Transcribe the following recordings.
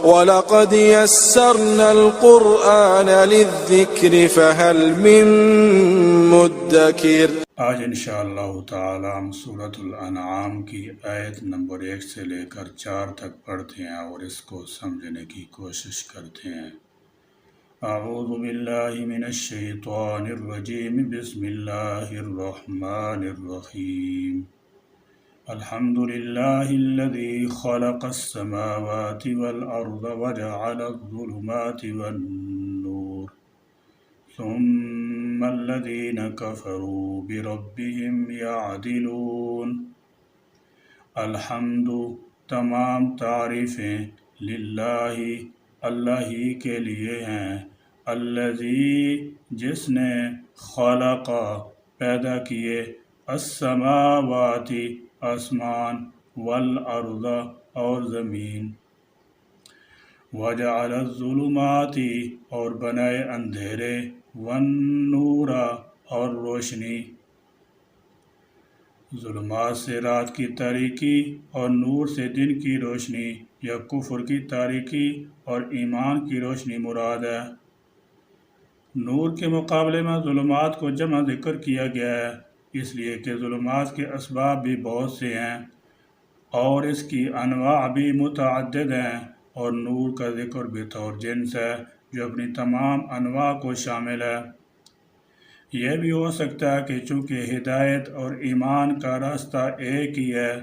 وَلَقَدْ يَسَّرْنَا الْقُرْآنَ لِلذِّكْرِ فَهَلْ مِن مُّدَّكِرٍ۔ آج انشاءاللہ تعالی ہم سورۃ الانعام کی آیت نمبر 1 سے لے کر 4 تک پڑھتے ہیں اور اس کو سمجھنے کی کوشش کرتے ہیں۔ اعوذ باللہ من الشیطان الرجیم، بسم اللہ الرحمن الرحیم۔ الحمد للہ الذی خلق السماوات والارض وجعل الظلمات والنور ثم الذین کفروا بربهم یعدلون۔ الحمد تمام تعریفیں للہ اللہ ہی کے لیے ہیں، الذی جس نے خلق پیدا کیے، السماوات آسمان، والارض اور زمین، وجعل الظلمات اور بنائے اندھیرے، والنور اور روشنی، ظلمات سے رات کی تاریکی اور نور سے دن کی روشنی یا کفر کی تاریکی اور ایمان کی روشنی مراد ہے۔ نور کے مقابلے میں ظلمات کو جمع ذکر کیا گیا ہے، اس لیے کہ ظلمات کے اسباب بھی بہت سے ہیں اور اس کی انواع بھی متعدد ہیں، اور نور کا ذکر بطور جنس ہے جو اپنی تمام انواع کو شامل ہے۔ یہ بھی ہو سکتا ہے کہ چونکہ ہدایت اور ایمان کا راستہ ایک ہی ہے،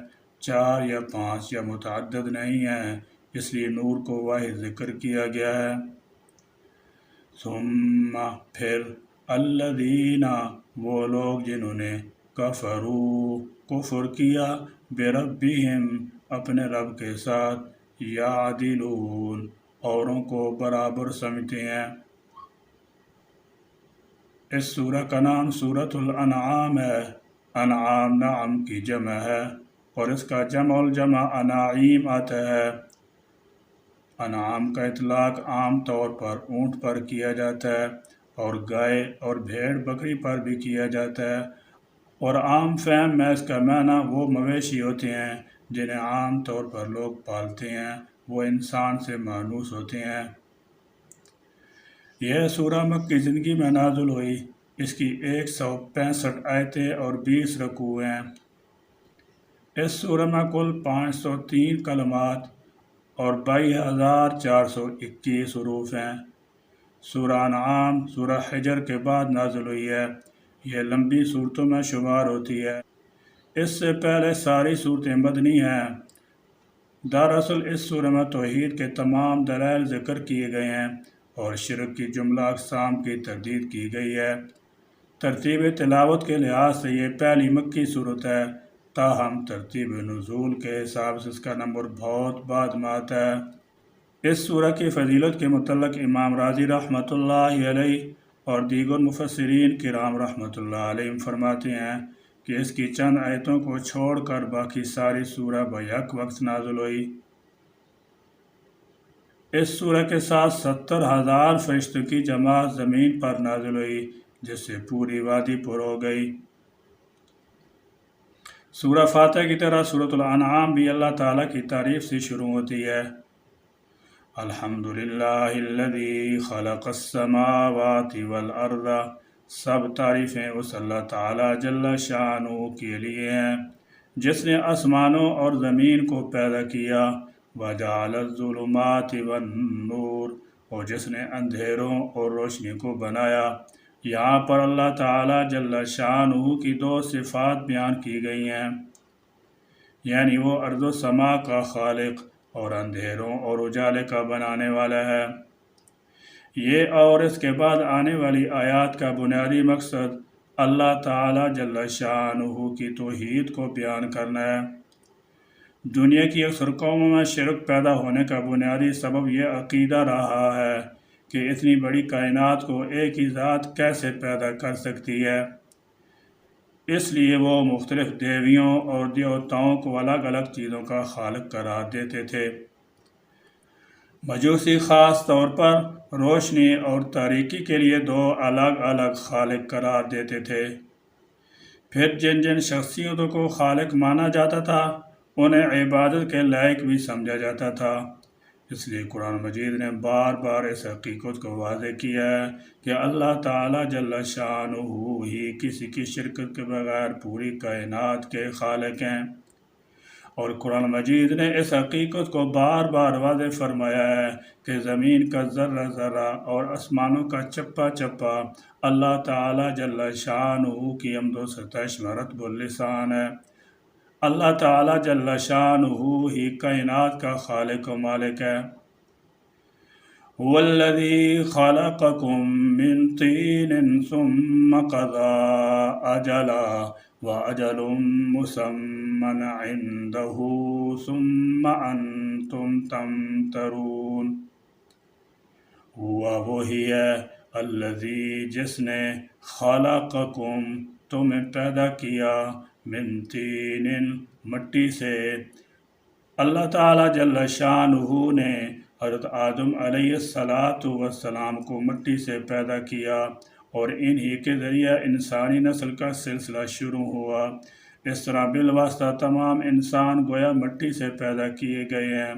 4 یا 5 یا متعدد نہیں ہے، اس لیے نور کو واحد ذکر کیا گیا ہے۔ ثم پھر الذین وہ لوگ جنہوں نے کفروا کفر کیا، بربہم اپنے رب کے ساتھ، یعدلون اوروں کو برابر سمجھتے ہیں۔ اس سورہ کا نام سورۃ الانعام ہے۔ انعام نعم کی جمع ہے اور اس کا جمع الجمع اناعیم آتا ہے۔ انعام کا اطلاق عام طور پر اونٹ پر کیا جاتا ہے اور گائے اور بھیڑ بکری پر بھی کیا جاتا ہے، اور عام فہم میں اس کا معنی وہ مویشی ہوتے ہیں جنہیں عام طور پر لوگ پالتے ہیں، وہ انسان سے مانوس ہوتے ہیں۔ یہ سورہ مکی زندگی میں نازل ہوئی، اس کی 165 آیتیں اور 20 رکوع ہیں۔ اس سورہ میں کل 503 کلمات اور 22,421 حروف ہیں۔ سورہ انعام سورہ حجر کے بعد نازل ہوئی ہے، یہ لمبی صورتوں میں شمار ہوتی ہے۔ اس سے پہلے ساری صورتیں مدنی ہیں۔ دراصل اس سورہ میں توحید کے تمام دلائل ذکر کیے گئے ہیں اور شرک کی جملہ اقسام کی تردید کی گئی ہے۔ ترتیب تلاوت کے لحاظ سے یہ پہلی مکی صورت ہے، تاہم ترتیب نزول کے حساب سے اس کا نمبر بہت بعد میں آتا ہے۔ اس سورہ کی فضیلت کے متعلق امام رازی رحمۃ اللہ علیہ اور دیگر مفسرین کرام رحمۃ اللہ علیہ فرماتے ہیں کہ اس کی چند آیتوں کو چھوڑ کر باقی ساری سورہ بیک وقت نازل ہوئی۔ اس سورہ کے ساتھ 70,000 فرشتوں کی جماعت زمین پر نازل ہوئی، جس سے پوری وادی پر ہو گئی۔ سورہ فاتحہ کی طرح سورۃ الانعام بھی اللہ تعالیٰ کی تعریف سے شروع ہوتی ہے۔ الحمدللہ الذی خلق السماوات والارض، سب تعریفیں اس اللہ تعالیٰ جل شانہ کے لیے ہیں جس نے آسمانوں اور زمین کو پیدا کیا، وجعل الظلمات والنور اور جس نے اندھیروں اور روشنی کو بنایا۔ یہاں پر اللہ تعالیٰ جل شانہ کی 2 صفات بیان کی گئی ہیں، یعنی وہ ارض و سما کا خالق اور اندھیروں اور اجالے کا بنانے والا ہے۔ یہ اور اس کے بعد آنے والی آیات کا بنیادی مقصد اللہ تعالیٰ جل شانہ کی توحید کو بیان کرنا ہے۔ دنیا کی اکثر قوموں میں شرک پیدا ہونے کا بنیادی سبب یہ عقیدہ رہا ہے کہ اتنی بڑی کائنات کو ایک ہی ذات کیسے پیدا کر سکتی ہے۔ اس لیے وہ مختلف دیویوں اور دیوتاؤں کو الگ الگ چیزوں کا خالق قرار دیتے تھے۔ مجوسی خاص طور پر روشنی اور تاریکی کے لیے 2 الگ الگ خالق قرار دیتے تھے۔ پھر جن جن شخصیتوں کو خالق مانا جاتا تھا انہیں عبادت کے لائق بھی سمجھا جاتا تھا۔ اس لیے قرآن مجید نے بار بار اس حقیقت کو واضح کیا ہے کہ اللہ تعالیٰ جل شانہ ہی کسی کی شرکت کے بغیر پوری کائنات کے خالق ہیں، اور قرآن مجید نے اس حقیقت کو بار بار واضح فرمایا ہے کہ زمین کا ذرہ ذرہ اور آسمانوں کا چپا چپا اللہ تعالیٰ جل شانہ کی حمد و ستائش میں رتب اللسان ہے۔ اللہ تعالیٰ جل شانہ ہی کائنات کا خالق و مالک ہے۔ هو الذي خلقكم من طين ثم قضى أجلا وأجل مسمى عنده ثم أنتم تمترون۔ ہوا وہی ہے الذی جس نے خلقکم تمہیں پیدا کیا من طین مٹی سے۔ اللہ تعالیٰ جل شانہ نے حضرت آدم علیہ السلام کو مٹی سے پیدا کیا، اور انہی کے ذریعہ انسانی نسل کا سلسلہ شروع ہوا۔ اس طرح بالواسطہ تمام انسان گویا مٹی سے پیدا کیے گئے ہیں،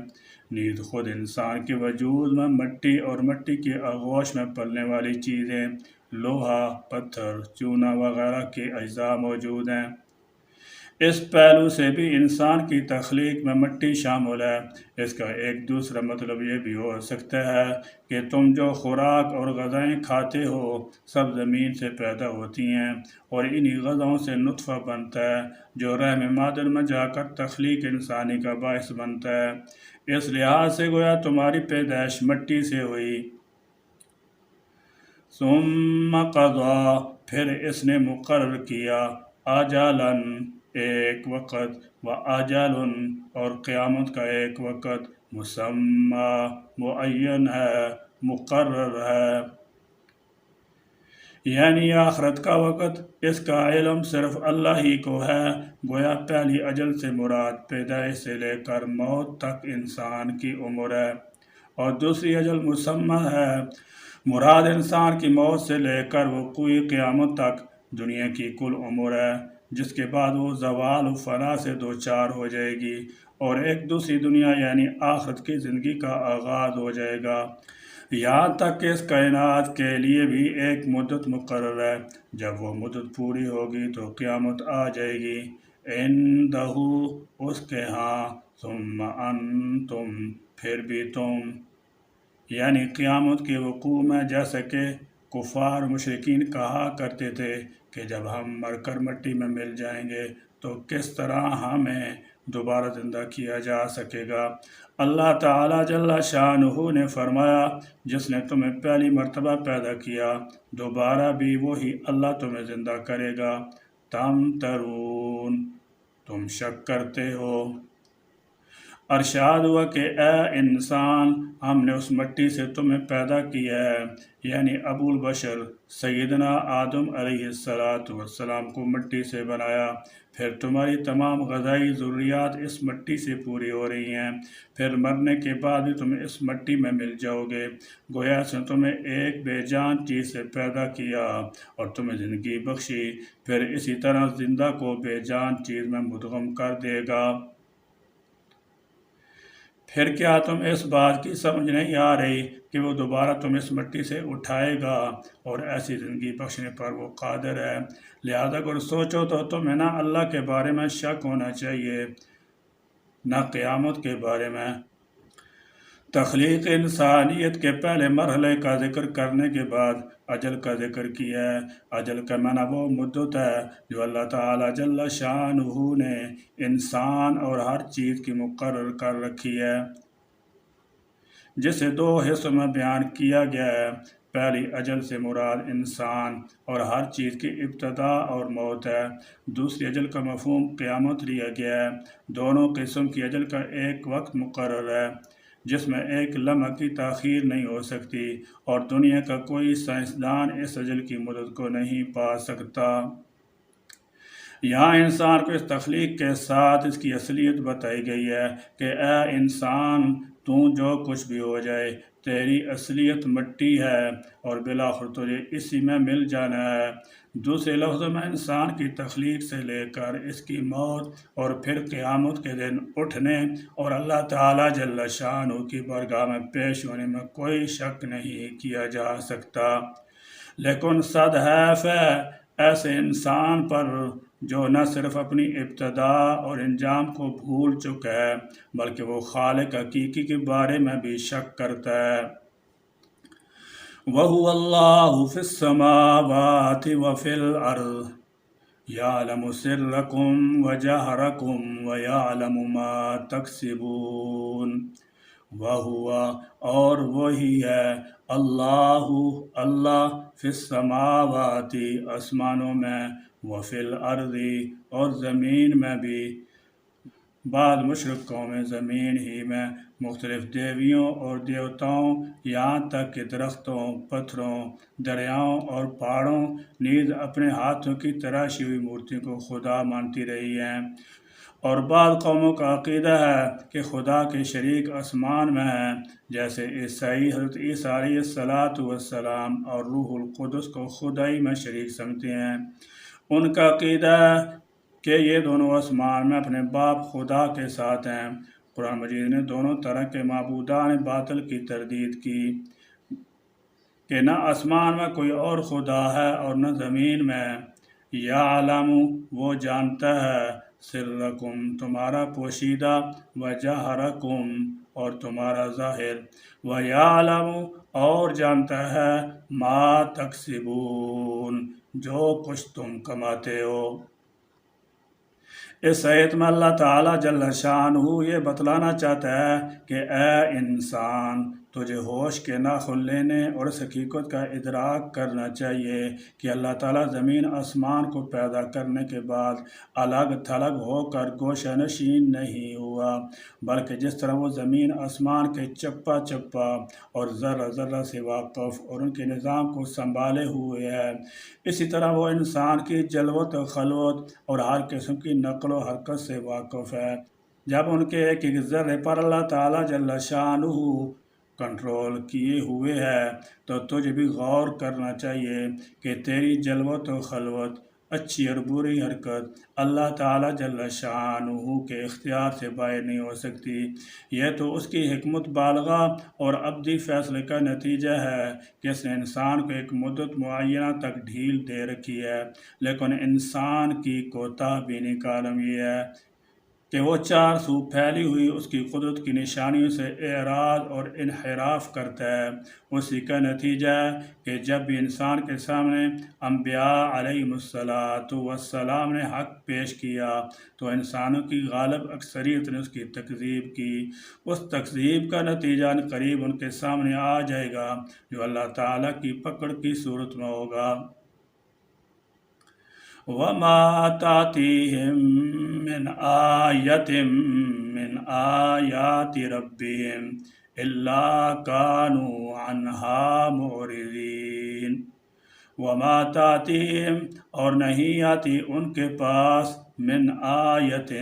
نیز خود انسان کے وجود میں مٹی اور مٹی کے آغوش میں پلنے والی چیزیں، لوہا، پتھر، چونا وغیرہ کے اجزاء موجود ہیں۔ اس پہلو سے بھی انسان کی تخلیق میں مٹی شامل ہے۔ اس کا ایک دوسرا مطلب یہ بھی ہو سکتا ہے کہ تم جو خوراک اور غذائیں کھاتے ہو سب زمین سے پیدا ہوتی ہیں، اور انہی غذاؤں سے نطفہ بنتا ہے جو رحم مادر میں جا کر تخلیق انسانی کا باعث بنتا ہے۔ اس لحاظ سے گویا تمہاری پیدائش مٹی سے ہوئی۔ ثم قضا پھر اس نے مقرر کیا، اجلاً ایک وقت، و اجل اور قیامت کا ایک وقت، مسمى معین ہے، مقرر ہے، یعنی آخرت کا وقت۔ اس کا علم صرف اللہ ہی کو ہے۔ گویا پہلی اجل سے مراد پیدائش سے لے کر موت تک انسان کی عمر ہے، اور دوسری اجل مسمى ہے، مراد انسان کی موت سے لے کر وقوع قیامت تک دنیا کی کل عمر ہے، جس کے بعد وہ زوال و فنا سے دوچار ہو جائے گی، اور ایک دوسری دنیا یعنی آخرت کی زندگی کا آغاز ہو جائے گا۔ یہاں تک کہ اس کائنات کے لیے بھی ایک مدت مقرر ہے، جب وہ مدت پوری ہوگی تو قیامت آ جائے گی، عندہ اس کے ہاں، ثم انتم پھر بھی تم، یعنی قیامت کے وقوع میں جیسا کہ کفار مشرکین کہا کرتے تھے کہ جب ہم مر کر مٹی میں مل جائیں گے تو کس طرح ہمیں دوبارہ زندہ کیا جا سکے گا۔ اللہ تعالیٰ جل شانہ نے فرمایا، جس نے تمہیں پہلی مرتبہ پیدا کیا دوبارہ بھی وہی اللہ تمہیں زندہ کرے گا۔ تمترون تم شک کرتے ہو۔ ارشاد ہوا کہ اے انسان، ہم نے اس مٹی سے تمہیں پیدا کیا ہے، یعنی ابو البشر سیدنا آدم علیہ السلام کو مٹی سے بنایا۔ پھر تمہاری تمام غذائی ضروریات اس مٹی سے پوری ہو رہی ہیں، پھر مرنے کے بعد بھی تم اس مٹی میں مل جاؤ گے۔ گویا اس نے تمہیں ایک بے جان چیز سے پیدا کیا اور تمہیں زندگی بخشی، پھر اسی طرح زندہ کو بے جان چیز میں مدغم کر دے گا۔ پھر کیا تم اس بات کی سمجھ نہیں آ رہی کہ وہ دوبارہ تم اس مٹی سے اٹھائے گا، اور ایسی زندگی بخشنے پر وہ قادر ہے۔ لہذا اگر سوچو تو تمہیں نہ اللہ کے بارے میں شک ہونا چاہیے، نہ قیامت کے بارے میں۔ تخلیق انسانیت کے پہلے مرحلے کا ذکر کرنے کے بعد اجل کا ذکر کیا ہے۔ اجل کا معنی وہ مدت ہے جو اللہ تعالیٰ جل شانہ نے انسان اور ہر چیز کی مقرر کر رکھی ہے، جسے دو حصوں میں بیان کیا گیا ہے۔ پہلی اجل سے مراد انسان اور ہر چیز کی ابتدا اور موت ہے، دوسری اجل کا مفہوم قیامت لیا گیا ہے۔ دونوں قسم کی اجل کا ایک وقت مقرر ہے جس میں ایک لمحہ کی تاخیر نہیں ہو سکتی، اور دنیا کا کوئی سائنسدان اس اجل کی مدت کو نہیں پا سکتا۔ یہاں انسان کو اس تخلیق کے ساتھ اس کی اصلیت بتائی گئی ہے کہ اے انسان، تو جو کچھ بھی ہو جائے تیری اصلیت مٹی ہے اور بالآخر تجھے اسی میں مل جانا ہے۔ دوسرے لفظوں میں انسان کی تخلیق سے لے کر اس کی موت اور پھر قیامت کے دن اٹھنے اور اللہ تعالیٰ جل شانہ کی بارگاہ میں پیش ہونے میں کوئی شک نہیں کیا جا سکتا۔ لیکن صد حیف ہے ایسے انسان پر جو نہ صرف اپنی ابتدا اور انجام کو بھول چکا ہے بلکہ وہ خالق حقیقی کے بارے میں بھی شک کرتا ہے۔ وَهُوَ اللَّهُ فِي السَّمَاوَاتِ وَفِي الْأَرْضِ يَعْلَمُ سِرَّكُمْ وَجَهْرَكُمْ وَيَعْلَمُ مَا تَكْسِبُونَ۔ وَهُوَ اور وہی ہے اللہ فی السماوات آسمانوں میں وفی الارض اور زمین میں بھی۔ بعض مشرک قومیں زمین ہی میں مختلف دیویوں اور دیوتاؤں یہاں تک کہ درختوں، پتھروں، دریاؤں اور پہاڑوں نیز اپنے ہاتھوں کی تراشی ہوئی مورتیوں کو خدا مانتی رہی ہیں۔ اور بعض قوموں کا عقیدہ ہے کہ خدا کے شریک آسمان میں ہیں، جیسے عیسائی حضرت عیسیٰ علیہ السلام اور روح القدس کو خدائی میں شریک سمجھتے ہیں۔ ان کا عقیدہ ہے کہ یہ دونوں آسمان میں اپنے باپ خدا کے ساتھ ہیں۔ قرآن مجید نے دونوں طرح کے معبودان باطل کی تردید کی کہ نہ آسمان میں کوئی اور خدا ہے اور نہ زمین میں۔ یعلم وہ جانتا ہے سرکم تمہارا پوشیدہ وجہرکم اور تمہارا ظاہر ویعلم اور جانتا ہے ما تکسبون جو کچھ تم کماتے ہو۔ اس آیت میں اللہ تعالیٰ جل شانہ یہ بتلانا چاہتا ہے کہ اے انسان تجھے ہوش کے ناخن لینے اور اس حقیقت کا ادراک کرنا چاہیے کہ اللہ تعالیٰ زمین آسمان کو پیدا کرنے کے بعد الگ تھلگ ہو کر گوشہ نشین نہیں ہوا، بلکہ جس طرح وہ زمین آسمان کے چپا چپا اور ذرہ ذرہ سے واقف اور ان کے نظام کو سنبھالے ہوئے ہے، اسی طرح وہ انسان کی جلوت و خلوت اور ہر قسم کی نقل و حرکت سے واقف ہے۔ جب ان کے ایک ایک ذرے پر اللہ تعالیٰ جل شانہ کنٹرول کیے ہوئے ہے تو تجھے بھی غور کرنا چاہیے کہ تیری جلوت و خلوت، اچھی اور بری حرکت اللہ تعالیٰ جل شانہ کے اختیار سے باہر نہیں ہو سکتی۔ یہ تو اس کی حکمت بالغہ اور ابدی فیصلے کا نتیجہ ہے کہ اس نے انسان کو ایک مدت معینہ تک ڈھیل دے رکھی ہے، لیکن انسان کی کوتاہ بینی کا عالم یہ ہے کہ وہ چار سو پھیلی ہوئی اس کی قدرت کی نشانیوں سے اعراض اور انحراف کرتا ہے۔ اسی کا نتیجہ ہے کہ جب بھی انسان کے سامنے انبیاء علیہم السلام نے حق پیش کیا تو انسانوں کی غالب اکثریت نے اس کی تکذیب کی۔ اس تکذیب کا نتیجہ قریب ان کے سامنے آ جائے گا جو اللہ تعالیٰ کی پکڑ کی صورت میں ہوگا۔ وَمَا تَأْتِيهِم مِّنْ آيَةٍ مِّنْ آيَاتِ رَبِّهِمْ إِلَّا كَانُوا عَنْهَا مُعْرِضِينَ۔ وَمَا تَأْتِيهِم اور نہیں آتی ان کے پاس من آیتٍ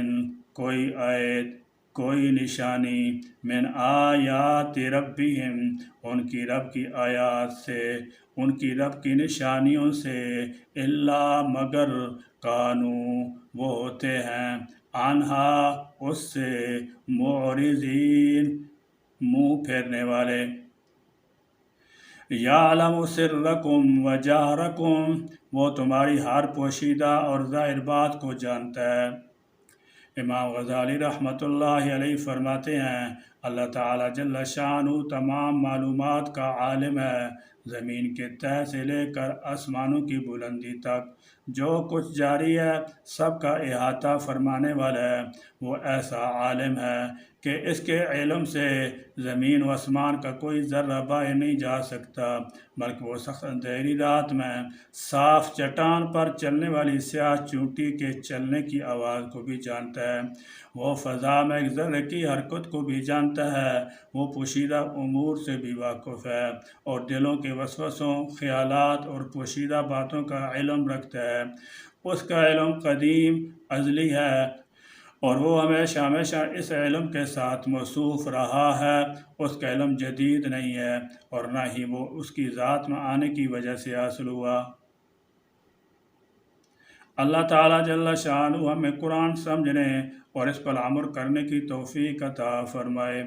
کوئی آیت، کوئی نشانی، من آیات ربہم ان کی رب کی آیات سے، ان کی رب کی نشانیوں سے، الا مگر کانو وہ ہوتے ہیں، عنہا اس سے، معرضین منہ پھیرنے والے۔ یعلم سرکم و جہرکم وہ تمہاری ہر پوشیدہ اور ظاہر بات کو جانتا ہے۔ امام غزالی رحمۃ اللہ علیہ فرماتے ہیں اللہ تعالیٰ جل شانہ تمام معلومات کا عالم ہے، زمین کے تہہ سے لے کر آسمانوں کی بلندی تک جو کچھ جاری ہے سب کا احاطہ فرمانے والا ہے۔ وہ ایسا عالم ہے کہ اس کے علم سے زمین و آسمان کا کوئی ذرہ باہر نہیں جا سکتا، بلکہ وہ سخت اندھیری رات میں صاف چٹان پر چلنے والی سیاہ چونٹی کے چلنے کی آواز کو بھی جانتا ہے، وہ فضا میں ایک ذرے کی حرکت کو بھی جانتا ہے، وہ پوشیدہ امور سے بھی واقف ہے اور دلوں کے وسوسوں، خیالات اور پوشیدہ باتوں کا علم رکھتا ہے۔ اس کا علم قدیم ازلی ہے اور وہ ہمیشہ ہمیشہ اس علم کے ساتھ موصوف رہا ہے، اس کا علم جدید نہیں ہے اور نہ ہی وہ اس کی ذات میں آنے کی وجہ سے حاصل ہوا۔ اللہ تعالیٰ جل شانہ ہمیں قرآن سمجھنے اور اس پر عمل کرنے کی توفیق عطا فرمائے۔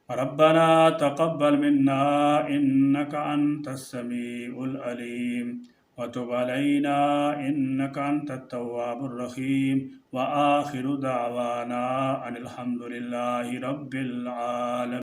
ربنا تقبل منا انك انت السميع العليم وتب علينا انك انت التواب الرحيم واخر دعوانا ان الحمد لله رب العالمين۔